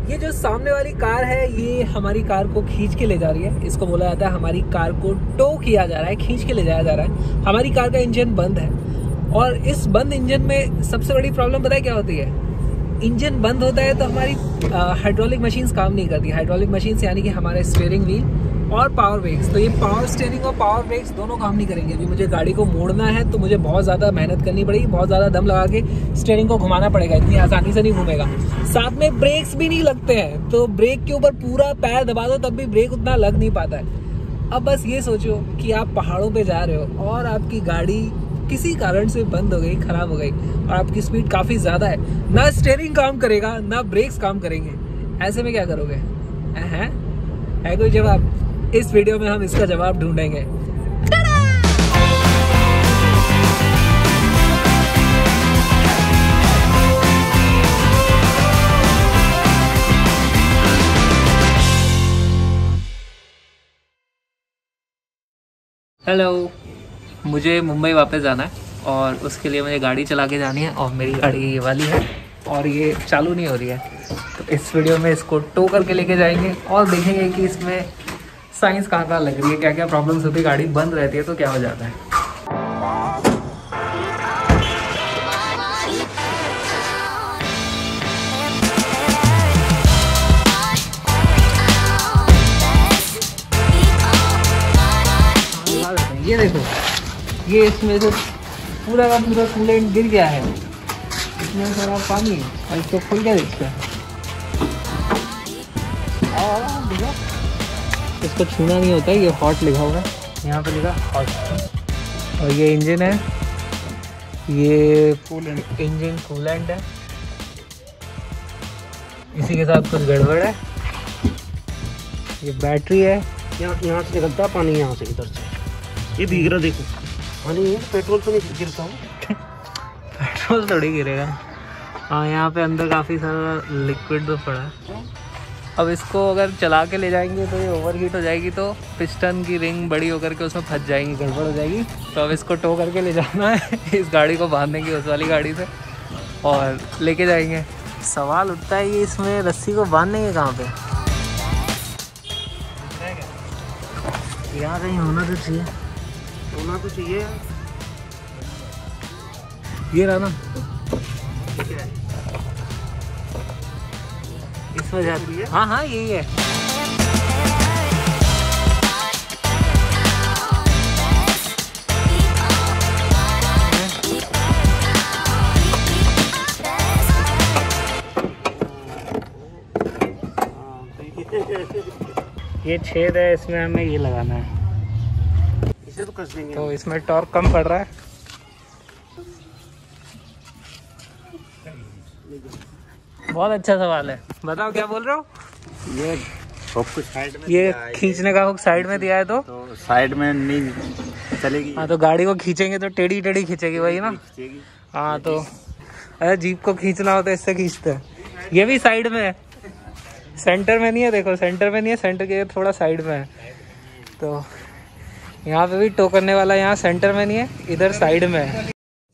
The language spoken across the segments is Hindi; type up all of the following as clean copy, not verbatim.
ये जो सामने वाली कार है ये हमारी कार को खींच के ले जा रही है। इसको बोला जाता है हमारी कार को टो किया जा रहा है, खींच के ले जाया जा रहा है। हमारी कार का इंजन बंद है और इस बंद इंजन में सबसे बड़ी प्रॉब्लम पता है क्या होती है? इंजन बंद होता है तो हमारी हाइड्रोलिक मशीन्स काम नहीं करती। हाइड्रोलिक मशीन्स यानी कि हमारे स्टीयरिंग व्हील और पावर ब्रेक्स, तो ये पावर स्टीयरिंग और पावर ब्रेक्स दोनों काम नहीं करेंगे। अभी मुझे गाड़ी को मोड़ना है तो मुझे बहुत ज़्यादा मेहनत करनी पड़ेगी, बहुत ज़्यादा दम लगा के स्टीयरिंग को घुमाना पड़ेगा, इतनी आसानी से नहीं घूमेगा। साथ में ब्रेक्स भी नहीं लगते हैं, तो ब्रेक के ऊपर पूरा पैर दबा दो तब भी ब्रेक उतना लग नहीं पाता है। अब बस ये सोचो कि आप पहाड़ों पे जा रहे हो और आपकी गाड़ी किसी कारण से बंद हो गई, खराब हो गई और आपकी स्पीड काफ़ी ज़्यादा है, ना स्टीयरिंग काम करेगा ना ब्रेक्स काम करेंगे। ऐसे में क्या करोगे? है कोई जवाब? इस वीडियो में हम इसका जवाब ढूंढेंगे। हेलो, मुझे मुंबई वापस जाना है और उसके लिए मुझे गाड़ी चला के जानी है और मेरी गाड़ी ये वाली है और ये चालू नहीं हो रही है। तो इस वीडियो में इसको टो करके लेके जाएंगे और देखेंगे कि इसमें साइंस कहाँ लग रही है, क्या क्या प्रॉब्लम्स होती है। गाड़ी बंद रहती है तो क्या हो जाता है। ये देखो, ये इसमें से पूरा का पूरा कूलेंट गिर गया है, इसमें सारा पानी है और इसको खुल के देखते हैं। इसको छूना नहीं होता है, ये हॉट लिखा हुआ है, यहाँ पे लिखा हॉट। और ये इंजन है, ये कूलेंट, इंजन कूलेंट है। इसी के साथ कुछ गड़बड़ है। ये बैटरी है, यहाँ से निकलता है पानी, यहाँ से इधर से ये भीग रहा, देखो पानी है। पेट्रोल तो नहीं गिरता हूँ पेट्रोल थोड़ी गिरेगा। हाँ, यहाँ पे अंदर काफ़ी सारा लिक्विड तो पड़ा है। अब इसको अगर चला के ले जाएंगे तो ये ओवरहीट हो जाएगी, तो पिस्टन की रिंग बड़ी होकर के उसमें फंस जाएंगी, गड़बड़ हो जाएगी। तो अब इसको टो करके ले जाना है इस गाड़ी को बांधने की उस वाली गाड़ी से और लेके जाएंगे। सवाल उठता है ये इसमें रस्सी को बांधेंगे कहाँ पे? यहाँ कहीं होना तो चाहिए, होना तो चाहिए। ये रहा ना, इस वजह से। हाँ यही है। ये छेद है, इसमें हमें ये लगाना है, इसे तो कस देंगे। तो इसमें टॉर्क कम पड़ रहा है। बहुत अच्छा सवाल है, बताओ क्या बोल रहे हो? ये हुक साइड में, ये खींचने का हुक साइड में दिया है तो साइड में नहीं चलेगी। हाँ, तो गाड़ी को खींचेंगे तो टेढ़ी टेढ़ी खींचेगी, वही ना। हाँ, तो अरे जीप को खींचना हो तो इससे खींचते हैं। ये भी साइड में है, सेंटर में नहीं है। देखो, सेंटर में नहीं है, सेंटर के थोड़ा साइड में है। तो यहाँ पे भी टो करने वाला यहाँ सेंटर में नहीं है, इधर साइड में है।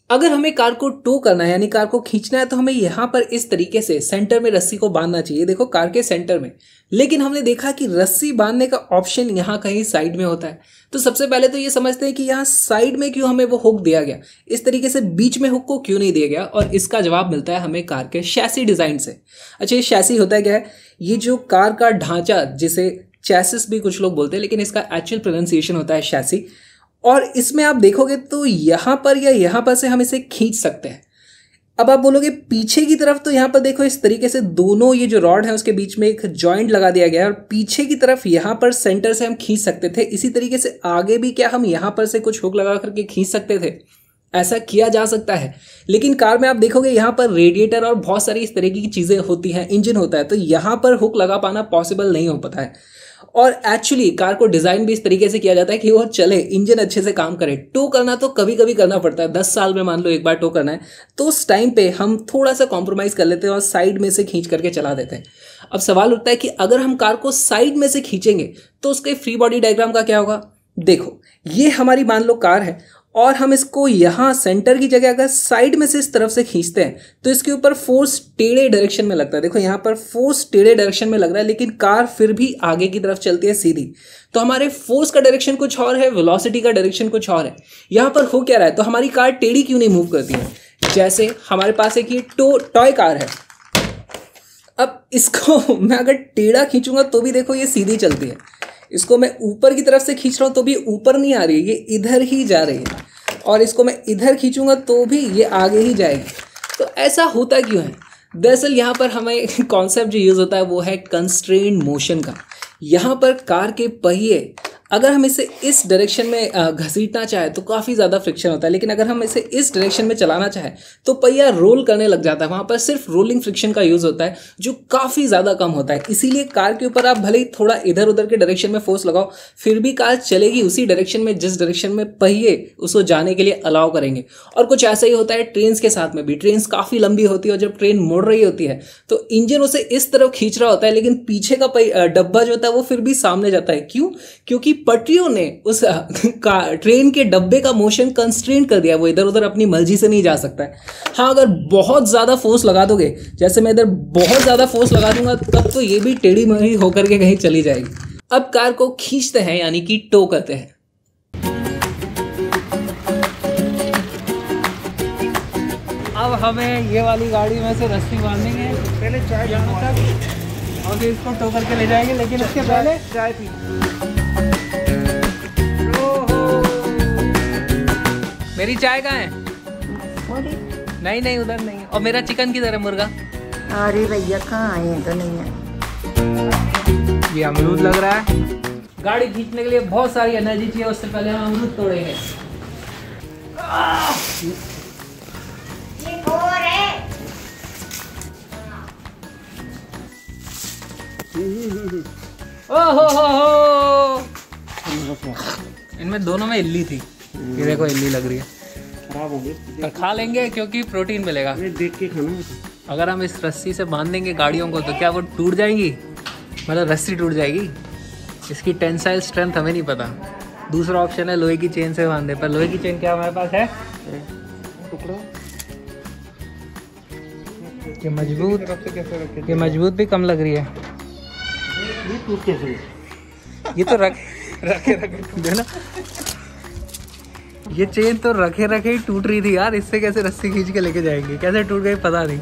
अगर हमें कार को टो करना है यानी कार को खींचना है तो हमें यहाँ पर इस तरीके से सेंटर में रस्सी को बांधना चाहिए। देखो, कार के सेंटर में। लेकिन हमने देखा कि रस्सी बांधने का ऑप्शन यहाँ कहीं साइड में होता है। तो सबसे पहले तो ये समझते हैं कि यहाँ साइड में क्यों हमें वो हुक दिया गया, इस तरीके से बीच में हुक को क्यों नहीं दिया गया। और इसका जवाब मिलता है हमें कार के शैसी डिजाइन से। अच्छा, ये शैसी होता है क्या है? ये जो कार का ढांचा, जिसे चैसिस भी कुछ लोग बोलते हैं, लेकिन इसका एक्चुअल प्रोनाउंसिएशन होता है शैसी। और इसमें आप देखोगे तो यहाँ पर या यहाँ पर से हम इसे खींच सकते हैं। अब आप बोलोगे पीछे की तरफ, तो यहाँ पर देखो इस तरीके से दोनों ये जो रॉड है उसके बीच में एक जॉइंट लगा दिया गया है और पीछे की तरफ यहाँ पर सेंटर से हम खींच सकते थे। इसी तरीके से आगे भी क्या हम यहाँ पर से कुछ हुक लगा करके खींच सकते थे? ऐसा किया जा सकता है, लेकिन कार में आप देखोगे यहाँ पर रेडिएटर और बहुत सारी इस तरीके की चीज़ें होती हैं, इंजन होता है, तो यहाँ पर हुक लगा पाना पॉसिबल नहीं हो पाता है। और एक्चुअली कार को डिज़ाइन भी इस तरीके से किया जाता है कि वो चले, इंजन अच्छे से काम करे। टो करना तो कभी कभी करना पड़ता है, 10 साल में मान लो एक बार टो करना है, तो उस टाइम पे हम थोड़ा सा कॉम्प्रोमाइज़ कर लेते हैं और साइड में से खींच करके चला देते हैं। अब सवाल उठता है कि अगर हम कार को साइड में से खींचेंगे तो उसके फ्री बॉडी डायग्राम का क्या होगा? देखो, ये हमारी मान लो कार है और हम इसको यहाँ सेंटर की जगह अगर साइड में से इस तरफ से खींचते हैं तो इसके ऊपर फोर्स टेढ़े डायरेक्शन में लगता है। देखो यहाँ पर फोर्स टेढ़े डायरेक्शन में लग रहा है, लेकिन कार फिर भी आगे की तरफ चलती है सीधी। तो हमारे फोर्स का डायरेक्शन कुछ और है, वेलोसिटी का डायरेक्शन कुछ और है। यहाँ पर हो क्या रहा है, तो हमारी कार टेढ़ी क्यों नहीं मूव करती है। जैसे हमारे पास एक ये टॉय कार है, अब इसको मैं अगर टेढ़ा खींचूंगा तो भी देखो ये सीधी चलती है। इसको मैं ऊपर की तरफ से खींच रहा हूँ तो भी ऊपर नहीं आ रही है, ये इधर ही जा रही है। और इसको मैं इधर खींचूंगा तो भी ये आगे ही जाएगी। तो ऐसा होता क्यों है? दरअसल यहाँ पर हमें कॉन्सेप्ट जो यूज़ होता है वो है कंस्ट्रेंड मोशन का। यहाँ पर कार के पहिए अगर हम इसे इस डायरेक्शन में घसीटना चाहे तो काफ़ी ज़्यादा फ्रिक्शन होता है, लेकिन अगर हम इसे इस डायरेक्शन में चलाना चाहे तो पहिया रोल करने लग जाता है। वहाँ पर सिर्फ रोलिंग फ्रिक्शन का यूज़ होता है जो काफ़ी ज़्यादा कम होता है। इसीलिए कार के ऊपर आप भले ही थोड़ा इधर उधर के डायरेक्शन में फोर्स लगाओ, फिर भी कार चलेगी उसी डायरेक्शन में जिस डायरेक्शन में पहिए उसको जाने के लिए अलाउ करेंगे। और कुछ ऐसा ही होता है ट्रेन के साथ में भी। ट्रेन काफ़ी लंबी होती है और जब ट्रेन मुड़ रही होती है तो इंजन उसे इस तरफ खींच रहा होता है, लेकिन पीछे का डब्बा जो होता है वो फिर भी सामने जाता है। क्यों? क्योंकि पटरियों ने उस ट्रेन के डब्बे का मोशन कंस्ट्रेंट कर दिया, वो इधर उधर अपनी मर्जी से नहीं जा सकता है। हाँ, अगर बहुत ज़्यादा फोर्स लगा दोगे, जैसे मैं इधर बहुत ज़्यादा फोर्स लगा दूंगा, तब तो ये भी टेढ़ी मेढ़ी होकर के कहीं चली जाएगी। अब कार को खींचते हैं यानी कि टो करते हैं। अब हमें ये वाली गाड़ी में से रस्सी बांधेंगे, पहले चाय जाना तक, और फिर इसको टो करके ले जाएंगे। लेकिन इसके पहले चाय पी। मेरी चाय कहाँ है? नहीं नहीं, उधर नहीं है। और मेरा चिकन किधर है, मुर्गा? अरे भैया कहाँ आए तो नहीं है। ये अमरूद लग रहा है। गाड़ी खींचने के लिए बहुत सारी एनर्जी चाहिए, उससे पहले हम अमरूद तोड़ेंगे। ओहो, इनमें दोनों में इल्ली थी। ये देखो इल्ली लग रही है, खराब हो गई। पर खा लेंगे क्योंकि प्रोटीन मिलेगा। देख के खाना। अगर हम इस रस्सी से बांध देंगे गाड़ियों को तो क्या वो टूट जाएंगी? मतलब रस्सी टूट जाएगी। इसकी टेंसाइल स्ट्रेंथ हमें नहीं पता। दूसरा ऑप्शन है लोहे की चेन से बांधे, पर लोहे की चेन क्या हमारे पास है? टुकड़ा ये मजबूत भी कम लग रही है। ये टूट कैसे? ये तो रखे ना, ये चेन तो रखे ही टूट रही थी यार। इससे कैसे रस्सी खींच के लेके जाएंगे? कैसे टूट गई पता नहीं।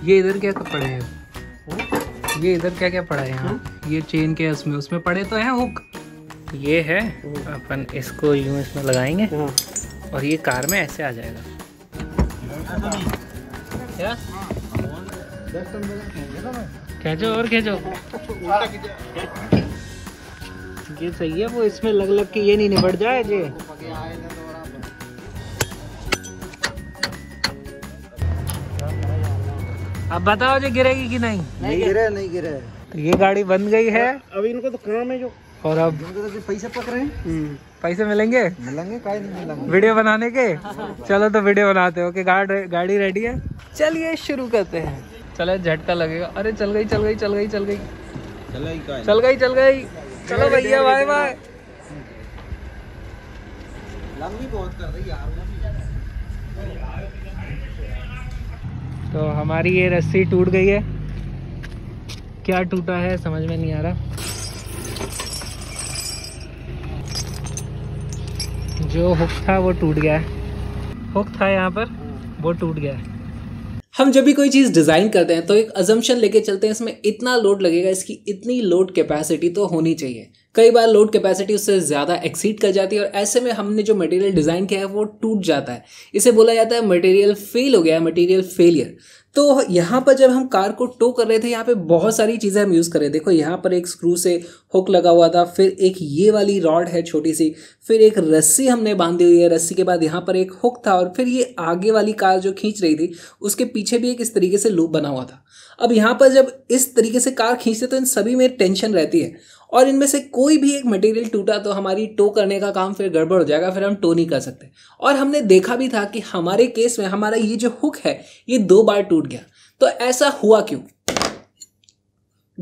ये इधर क्या पड़े हैं? ये इधर क्या पड़ा है यहाँ? ये चेन के उसमें पड़े तो हैं हुक। ये है, अपन इसको यूं इसमें लगाएंगे और ये कार में ऐसे आ जाएगा। क्या खींचो और खींचो। ये सही है, वो इसमें लग के ये नहीं निबट जाए जी। अब बताओ जी गिरेगी कि नहीं? नहीं गिरे। तो ये गाड़ी बन गई है। अभी इनको तो काम है जो, और अब तो पैसे पक रहे हैं। पैसे मिलेंगे काय नहीं मिलेंगे वीडियो बनाने के। चलो तो वीडियो बनाते हो कि गाड़ी रेडी है। चलिए शुरू करते हैं। चलो झटका लगेगा। अरे चल गई। चलो भैया बाय बाय। लंबी बहुत कर रही यार। तो हमारी ये रस्सी टूट गई है। क्या टूटा है समझ में नहीं आ रहा। जो हुक था वो टूट गया है। हुक था यहाँ पर, वो टूट गया है। हम जब भी कोई चीज़ डिज़ाइन करते हैं तो एक अजम्पशन लेके चलते हैं, इसमें इतना लोड लगेगा, इसकी इतनी लोड कैपेसिटी तो होनी चाहिए। कई बार लोड कैपेसिटी उससे ज़्यादा एक्सीड कर जाती है और ऐसे में हमने जो मटेरियल डिज़ाइन किया है वो टूट जाता है। इसे बोला जाता है मटेरियल फेल हो गया है, मटेरियल फेलियर। तो यहाँ पर जब हम कार को टो कर रहे थे, यहाँ पे बहुत सारी चीज़ें हम यूज़ कर रहे थे। देखो यहाँ पर एक स्क्रू से हुक लगा हुआ था, फिर एक ये वाली रॉड है छोटी सी, फिर एक रस्सी हमने बांधी हुई है। रस्सी के बाद यहाँ पर एक हुक था और फिर ये आगे वाली कार जो खींच रही थी उसके पीछे भी एक इस तरीके से लूप बना हुआ था। अब यहाँ पर जब इस तरीके से कार खींचते तो इन सभी में टेंशन रहती है और इनमें से कोई भी एक मटेरियल टूटा तो हमारी टो करने का काम फिर गड़बड़ हो जाएगा, फिर हम टो नहीं कर सकते। और हमने देखा भी था कि हमारे केस में हमारा ये जो हुक है ये 2 बार टूट गया। तो ऐसा हुआ क्यों?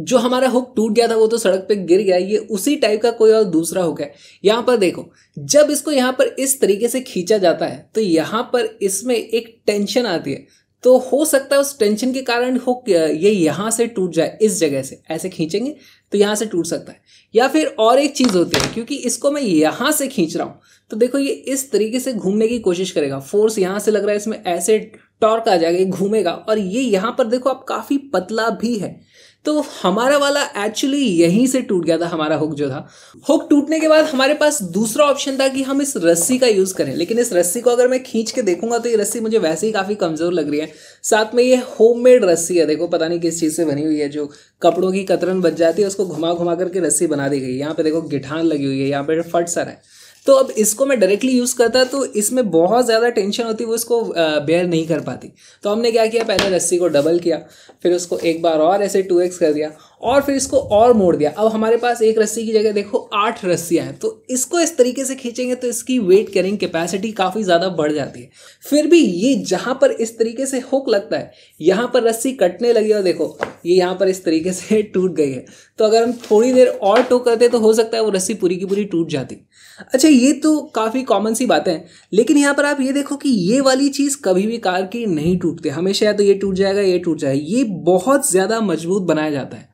जो हमारा हुक टूट गया था वो तो सड़क पे गिर गया, ये उसी टाइप का कोई और दूसरा हुक है। यहाँ पर देखो, जब इसको यहाँ पर इस तरीके से खींचा जाता है तो यहाँ पर इसमें एक टेंशन आती है, तो हो सकता है उस टेंशन के कारण हुक ये यहाँ से टूट जाए, इस जगह से ऐसे खींचेंगे तो यहाँ से टूट सकता है। या फिर और एक चीज़ होती है, क्योंकि इसको मैं यहाँ से खींच रहा हूँ तो देखो ये इस तरीके से घूमने की कोशिश करेगा, फोर्स यहाँ से लग रहा है, इसमें ऐसे टॉर्क आ जाएगा, ये घूमेगा, और ये यहाँ पर देखो अब काफ़ी पतला भी है। तो हमारा वाला एक्चुअली यहीं से टूट गया था, हमारा हुक जो था। हुक टूटने के बाद हमारे पास दूसरा ऑप्शन था कि हम इस रस्सी का यूज़ करें, लेकिन इस रस्सी को अगर मैं खींच के देखूंगा तो ये रस्सी मुझे वैसे ही काफ़ी कमज़ोर लग रही है। साथ में ये होममेड रस्सी है, देखो पता नहीं किस चीज़ से बनी हुई है, जो कपड़ों की कतरन बच जाती है उसको घुमा घुमा करके रस्सी बना दी गई। यहाँ पे देखो गिठान लगी हुई है, यहाँ पे फट सर है। तो अब इसको मैं डायरेक्टली यूज़ करता तो इसमें बहुत ज़्यादा टेंशन होती, वो इसको बेयर नहीं कर पाती। तो हमने क्या किया, पहले रस्सी को डबल किया, फिर उसको एक बार और ऐसे 2x कर दिया, और फिर इसको और मोड़ दिया। अब हमारे पास एक रस्सी की जगह देखो 8 रस्सियाँ हैं। तो इसको इस तरीके से खींचेंगे तो इसकी वेट कैरिंग कैपेसिटी काफ़ी ज़्यादा बढ़ जाती है। फिर भी ये जहाँ पर इस तरीके से हुक लगता है, यहाँ पर रस्सी कटने लगी और देखो ये यहाँ पर इस तरीके से टूट गई है। तो अगर हम थोड़ी देर और टो करते तो हो सकता है वो रस्सी पूरी की पूरी टूट जाती। अच्छा, ये तो काफ़ी कॉमन सी बातें हैं, लेकिन यहाँ पर आप ये देखो कि ये वाली चीज़ कभी भी कार की नहीं टूटती, हमेशा या तो ये टूट जाएगा, ये टूट जाएगा। ये बहुत ज़्यादा मजबूत बनाया जाता है।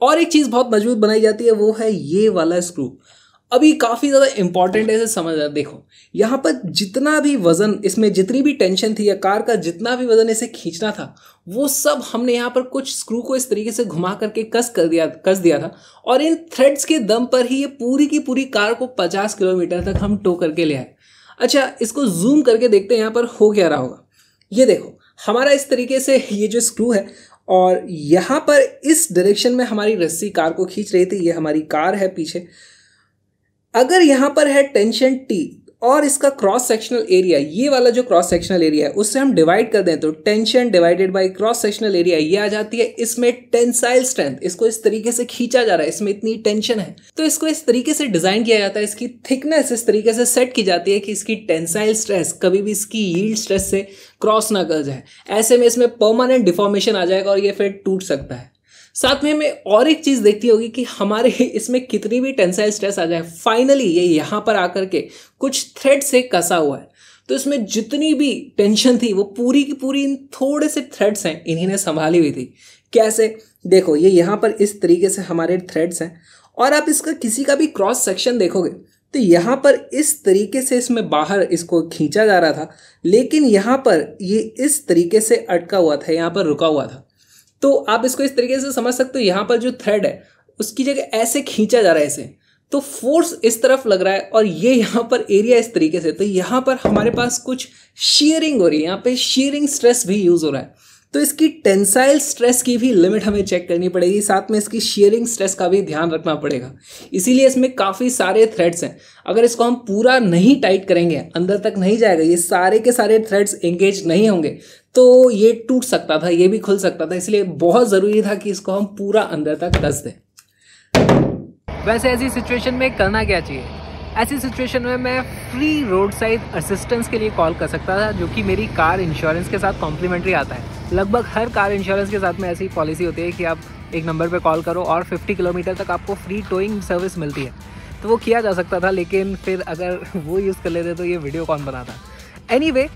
और एक चीज़ बहुत मजबूत बनाई जाती है, वो है ये वाला स्क्रू। अभी काफ़ी ज़्यादा इंपॉर्टेंट है, इसे समझ आ। देखो यहाँ पर जितना भी वज़न, इसमें जितनी भी टेंशन थी या कार का जितना भी वज़न इसे खींचना था, वो सब हमने यहाँ पर कुछ स्क्रू को इस तरीके से घुमा करके कस दिया था, और इन थ्रेड्स के दम पर ही ये पूरी की पूरी कार को 50 किलोमीटर तक हम टो करके ले आए। अच्छा, इसको जूम करके देखते हैं यहाँ पर हो क्या रहा होगा। ये देखो हमारा इस तरीके से ये जो स्क्रू है, और यहाँ पर इस डायरेक्शन में हमारी रस्सी कार को खींच रही थी। ये हमारी कार है पीछे। अगर यहाँ पर है टेंशन T और इसका क्रॉस सेक्शनल एरिया, ये वाला जो क्रॉस सेक्शनल एरिया है उससे हम डिवाइड कर दें तो tension divided by cross sectional area ये आ जाती है। इसमें टेंसाइल स्ट्रेंथ, इसको इस तरीके से खींचा जा रहा है, इसमें इतनी टेंशन है तो इसको इस तरीके से डिजाइन किया जाता है, इसकी थिकनेस इस तरीके से सेट की जाती है कि इसकी टेंसाइल स्ट्रेस कभी भी इसकी यील्ड स्ट्रेस से क्रॉस ना कर जाए। ऐसे में इसमें परमानेंट डिफॉर्मेशन आ जाएगा और ये फिर टूट सकता है। साथ में हमें और एक चीज़ देखती होगी कि हमारे इसमें कितनी भी टेंसाइल स्ट्रेस आ जाए, फाइनली ये यहाँ पर आकर के कुछ थ्रेड से कसा हुआ है, तो इसमें जितनी भी टेंशन थी वो पूरी की पूरी इन थोड़े से थ्रेड्स हैं इन्हीं ने संभाली हुई थी। कैसे, देखो ये यहाँ पर इस तरीके से हमारे थ्रेड्स हैं, और आप इसका किसी का भी क्रॉस सेक्शन देखोगे तो यहाँ पर इस तरीके से इसमें बाहर इसको खींचा जा रहा था, लेकिन यहाँ पर ये इस तरीके से अटका हुआ था, यहाँ पर रुका हुआ था। तो आप इसको इस तरीके से समझ सकते हो, यहाँ पर जो थ्रेड है उसकी जगह ऐसे खींचा जा रहा है ऐसे, तो फोर्स इस तरफ लग रहा है और ये यहाँ पर एरिया इस तरीके से, तो यहाँ पर हमारे पास कुछ शीयरिंग हो रही है, यहाँ पे शीयरिंग स्ट्रेस भी यूज़ हो रहा है। तो इसकी टेंसाइल स्ट्रेस की भी लिमिट हमें चेक करनी पड़ेगी, साथ में इसकी शीयरिंग स्ट्रेस का भी ध्यान रखना पड़ेगा। इसीलिए इसमें काफ़ी सारे थ्रेड्स हैं, अगर इसको हम पूरा नहीं टाइट करेंगे, अंदर तक नहीं जाएगा, ये सारे के सारे थ्रेड्स एंगेज नहीं होंगे तो ये टूट सकता था, ये भी खुल सकता था। इसलिए बहुत ज़रूरी था कि इसको हम पूरा अंदर तक कस दें। वैसे ऐसी सिचुएशन में करना क्या चाहिए? ऐसी सिचुएशन में मैं फ्री रोड साइड असिस्टेंस के लिए कॉल कर सकता था, जो कि मेरी कार इंश्योरेंस के साथ कॉम्प्लीमेंट्री आता है। लगभग हर कार इंश्योरेंस के साथ में ऐसी पॉलिसी होती है कि आप एक नंबर पे कॉल करो और 50 किलोमीटर तक आपको फ्री टोइंग सर्विस मिलती है। तो वो किया जा सकता था, लेकिन फिर अगर वो यूज़ कर लेते तो ये वीडियो कौन बनाता। एनीवे,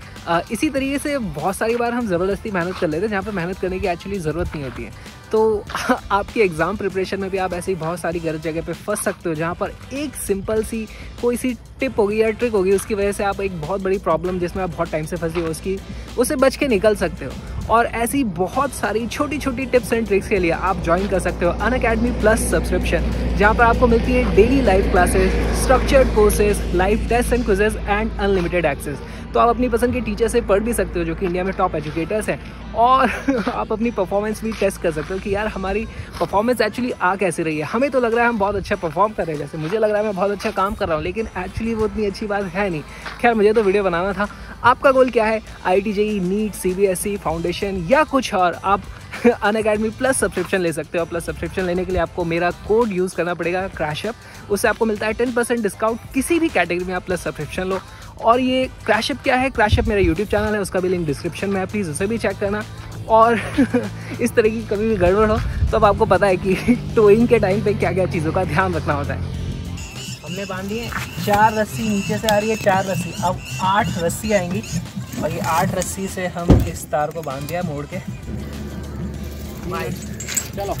इसी तरीके से बहुत सारी बार हम ज़बरदस्ती मेहनत कर लेते हैं जहाँ पर मेहनत करने की एक्चुअली ज़रूरत नहीं होती है। तो आपकी एग्ज़ाम प्रिपरेशन में भी आप ऐसी बहुत सारी गलत जगह पे फंस सकते हो, जहाँ पर एक सिंपल सी कोई सी टिप होगी या ट्रिक होगी, उसकी वजह से आप एक बहुत बड़ी प्रॉब्लम जिसमें आप बहुत टाइम से फंसी हो उससे बच के निकल सकते हो। और ऐसी बहुत सारी छोटी छोटी टिप्स एंड ट्रिक्स के लिए आप ज्वाइन कर सकते हो अनअकैडमी प्लस सब्सक्रिप्शन, जहाँ पर आपको मिलती है daily live classes, structured courses, live test and quizzes and unlimited access. तो आप अपनी पसंद के टीचर से पढ़ भी सकते हो जो कि इंडिया में टॉप एजुकेटर्स हैं, और आप अपनी परफॉर्मेंस भी टेस्ट कर सकते हो कि यार हमारी परफॉर्मेंस एक्चुअली आ कैसे रही है। हमें तो लग रहा है हम बहुत अच्छा परफॉर्म कर रहे हैं, जैसे मुझे लग रहा है मैं बहुत अच्छा काम कर रहा हूँ, लेकिन एक्चुअली वो उतनी अच्छी बात है नहीं। खैर, मुझे तो वीडियो बनाना था। आपका गोल क्या है? IIT JEE, NEET, CBSE, foundation या कुछ और? आप अनअकैडमी प्लस सब्सक्रिप्शन ले सकते हो। प्लस सब्सक्रिप्शन लेने के लिए आपको मेरा कोड यूज़ करना पड़ेगा, क्रैशअप। उससे आपको मिलता है 10% डिस्काउंट किसी भी कैटेगरी में आप प्लस सब्सक्रिप्शन लो। और ये क्रैशअप क्या है? क्रैशअप मेरा यूट्यूब चैनल है, उसका भी लिंक डिस्क्रिप्शन में है, प्लीज़ उसे भी चेक करना। और इस तरह की कभी भी गड़बड़ हो तो अब आपको पता है कि टोइंग के टाइम पे क्या क्या चीज़ों का ध्यान रखना होता है। हमने बांध दिए 4 रस्सी, नीचे से आ रही है 4 रस्सी, अब 8 रस्सी आएंगी और ये 8 रस्सी से हम इस तार को बांध दिया मोड़ के। चलो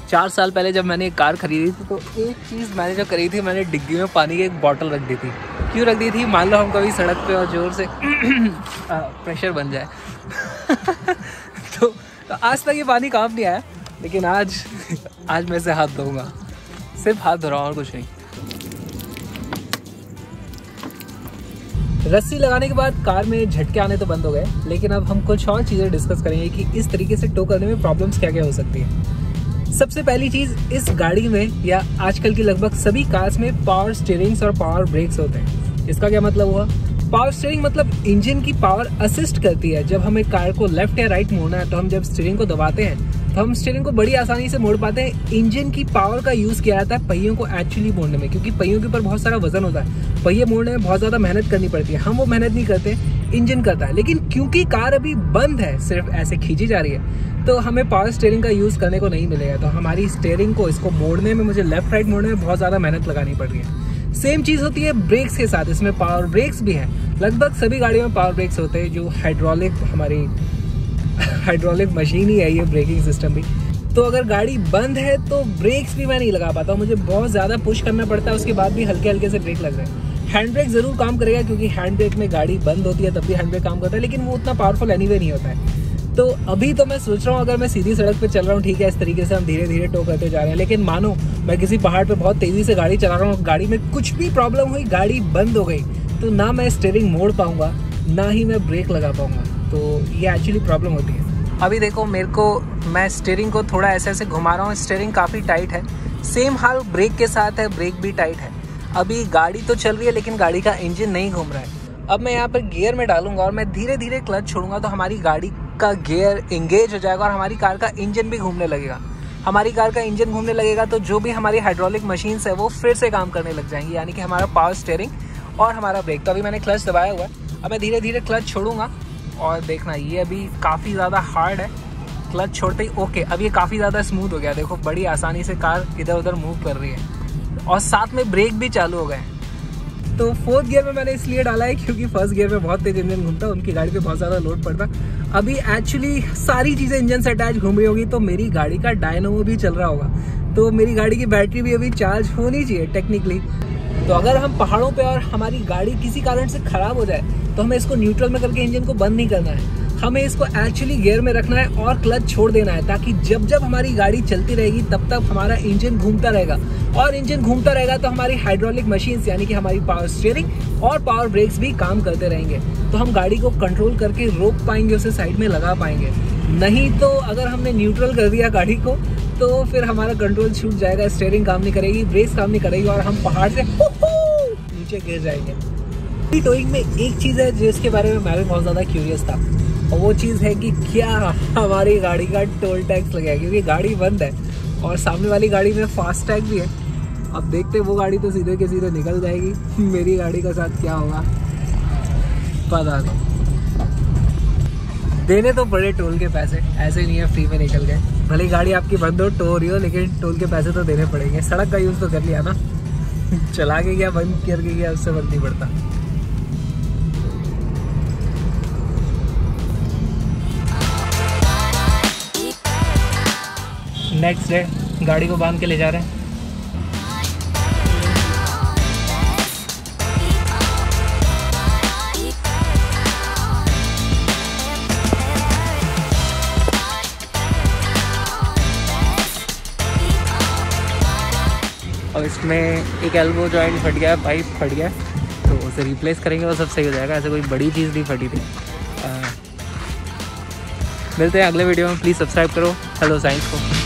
4 साल पहले जब मैंने एक कार खरीदी थी तो एक चीज़ मैंने जो करी थी, मैंने डिग्गी में पानी की एक बॉटल रख दी थी। क्यों रख दी थी? मान लो हम कभी सड़क पे और ज़ोर से प्रेशर बन जाए तो आज तक ये पानी काम नहीं आया, लेकिन आज मैं इसे हाथ धोऊंगा, सिर्फ हाथ धो रहा हूँ और कुछ नहीं। रस्सी लगाने के बाद कार में झटके आने तो बंद हो गए, लेकिन अब हम कुछ और चीज़ें डिस्कस करेंगे कि इस तरीके से टो करने में प्रॉब्लम्स क्या क्या हो सकती है। सबसे पहली चीज़, इस गाड़ी में या आजकल की लगभग सभी कार्स में पावर स्टीयरिंग्स और पावर ब्रेक्स होते हैं। इसका क्या मतलब हुआ? पावर स्टीयरिंग मतलब इंजन की पावर असिस्ट करती है। जब हमें कार को लेफ्ट या राइट मोड़ना है तो हम जब स्टीयरिंग को दबाते हैं तो हम स्टीयरिंग को बड़ी आसानी से मोड़ पाते हैं। इंजन की पावर का यूज़ किया जाता है पहियों को एक्चुअली मोड़ने में, क्योंकि पहियों के ऊपर बहुत सारा वजन होता है। पहिए मोड़ने में बहुत ज़्यादा मेहनत करनी पड़ती है, हम वो मेहनत नहीं करते, इंजन करता है। लेकिन क्योंकि कार अभी बंद है, सिर्फ ऐसे खींची जा रही है, तो हमें पावर स्टीयरिंग का यूज़ करने को नहीं मिलेगा। तो हमारी स्टीयरिंग को इसको मोड़ने में, मुझे लेफ्ट राइट मोड़ने में बहुत ज़्यादा मेहनत लगानी पड़ रही है। सेम चीज़ होती है ब्रेक्स के साथ, इसमें पावर ब्रेक्स भी हैं। लगभग सभी गाड़ियों में पावर ब्रेक्स होते हैं, जो हाइड्रोलिक, हमारी हाइड्रोलिक मशीन ही है ये ब्रेकिंग सिस्टम भी। तो अगर गाड़ी बंद है तो ब्रेक्स भी मैं नहीं लगा पाता हूँ, मुझे बहुत ज़्यादा पुश करना पड़ता है, उसके बाद भी हल्के हल्के से ब्रेक लग रहे हैं। हैंड ब्रेक ज़रूर काम करेगा, क्योंकि हैंड ब्रेक में गाड़ी बंद होती है तब भी हैंड ब्रेक काम करता है, लेकिन वो उतना पावरफुल एनीवे नहीं होता है। तो अभी तो मैं सोच रहा हूँ, अगर मैं सीधी सड़क पे चल रहा हूँ, ठीक है, इस तरीके से हम धीरे धीरे टो करते जा रहे हैं, लेकिन मानो मैं किसी पहाड़ पे बहुत तेज़ी से गाड़ी चला रहा हूँ, गाड़ी में कुछ भी प्रॉब्लम हुई, गाड़ी बंद हो गई, तो ना मैं स्टीयरिंग मोड़ पाऊँगा, ना ही मैं ब्रेक लगा पाऊँगा। तो ये एक्चुअली प्रॉब्लम होती है। अभी देखो मेरे को, मैं स्टीयरिंग को थोड़ा ऐसे ऐसे घुमा रहा हूँ, स्टीयरिंग काफ़ी टाइट है। सेम हाल ब्रेक के साथ है, ब्रेक भी टाइट है। अभी गाड़ी तो चल रही है, लेकिन गाड़ी का इंजन नहीं घूम रहा है। अब मैं यहाँ पर गियर में डालूंगा और मैं धीरे धीरे क्लच छोड़ूंगा, तो हमारी गाड़ी का गियर इंगेज हो जाएगा और हमारी कार का इंजन भी घूमने लगेगा। हमारी कार का इंजन घूमने लगेगा तो जो भी हमारी हाइड्रोलिक मशीन्स है वो फिर से काम करने लग जाएंगी, यानी कि हमारा पावर स्टीयरिंग और हमारा ब्रेक। तो अभी मैंने क्लच दबाया हुआ है, अब मैं धीरे धीरे क्लच छोड़ूंगा और देखना, ये अभी काफ़ी ज़्यादा हार्ड है। क्लच छोड़ते ही ओके, अब ये काफ़ी ज़्यादा स्मूथ हो गया, देखो बड़ी आसानी से कार इधर उधर मूव कर रही है और साथ में ब्रेक भी चालू हो गए। तो 4th गियर में मैंने इसलिए डाला है क्योंकि 1st गियर में बहुत तेज इंजन घूमता है, उनकी गाड़ी पे बहुत ज़्यादा लोड पड़ता। अभी एक्चुअली सारी चीज़ें इंजन से अटैच घूम रही होगी, तो मेरी गाड़ी का डायनोमो भी चल रहा होगा, तो मेरी गाड़ी की बैटरी भी अभी चार्ज होनी चाहिए टेक्निकली। तो अगर हम पहाड़ों पे और हमारी गाड़ी किसी कारण से ख़राब हो जाए तो हमें इसको न्यूट्रल में करके इंजन को बंद नहीं करना है, हमें इसको एक्चुअली गियर में रखना है और क्लच छोड़ देना है, ताकि जब जब हमारी गाड़ी चलती रहेगी तब तक हमारा इंजन घूमता रहेगा, और इंजन घूमता रहेगा तो हमारी हाइड्रोलिक मशीन्स यानी कि हमारी पावर स्टीयरिंग और पावर ब्रेक्स भी काम करते रहेंगे। तो हम गाड़ी को कंट्रोल करके रोक पाएंगे, उसे साइड में लगा पाएंगे। नहीं तो अगर हमने न्यूट्रल कर दिया गाड़ी को तो फिर हमारा कंट्रोल छूट जाएगा, स्टीयरिंग काम नहीं करेगी, ब्रेक्स काम नहीं करेगी और हम पहाड़ से नीचे गिर जाएंगे। टोइंग में एक चीज़ है जिसके बारे में मैं भी बहुत ज़्यादा क्यूरियस था, और वो चीज़ है कि क्या हमारी गाड़ी का टोल टैक्स लगेगा, क्योंकि गाड़ी बंद है और सामने वाली गाड़ी में फास्ट टैग भी है। अब देखते वो गाड़ी तो सीधे के सीधे निकल जाएगी, मेरी गाड़ी का साथ क्या होगा पता नहीं। देने तो पड़े टोल के पैसे, ऐसे नहीं है फ्री में निकल गए। भले गाड़ी आपकी बंद हो, टो रही हो, लेकिन टोल के पैसे तो देने पड़ेंगे। सड़क का यूज़ तो कर लिया ना, चला के गया, बंद करके गया, उससे फर्क नहीं पड़ता। नेक्स्ट डे गाड़ी को बांध के ले जा रहे हैं। और इसमें एक एल्बो जॉइंट फट गया है, पाइप फट गया है, तो उसे रिप्लेस करेंगे, वो सब सही हो जाएगा। ऐसे कोई बड़ी चीज़ नहीं फटी थी। मिलते हैं अगले वीडियो में, प्लीज़ सब्सक्राइब करो हेलो साइंस को।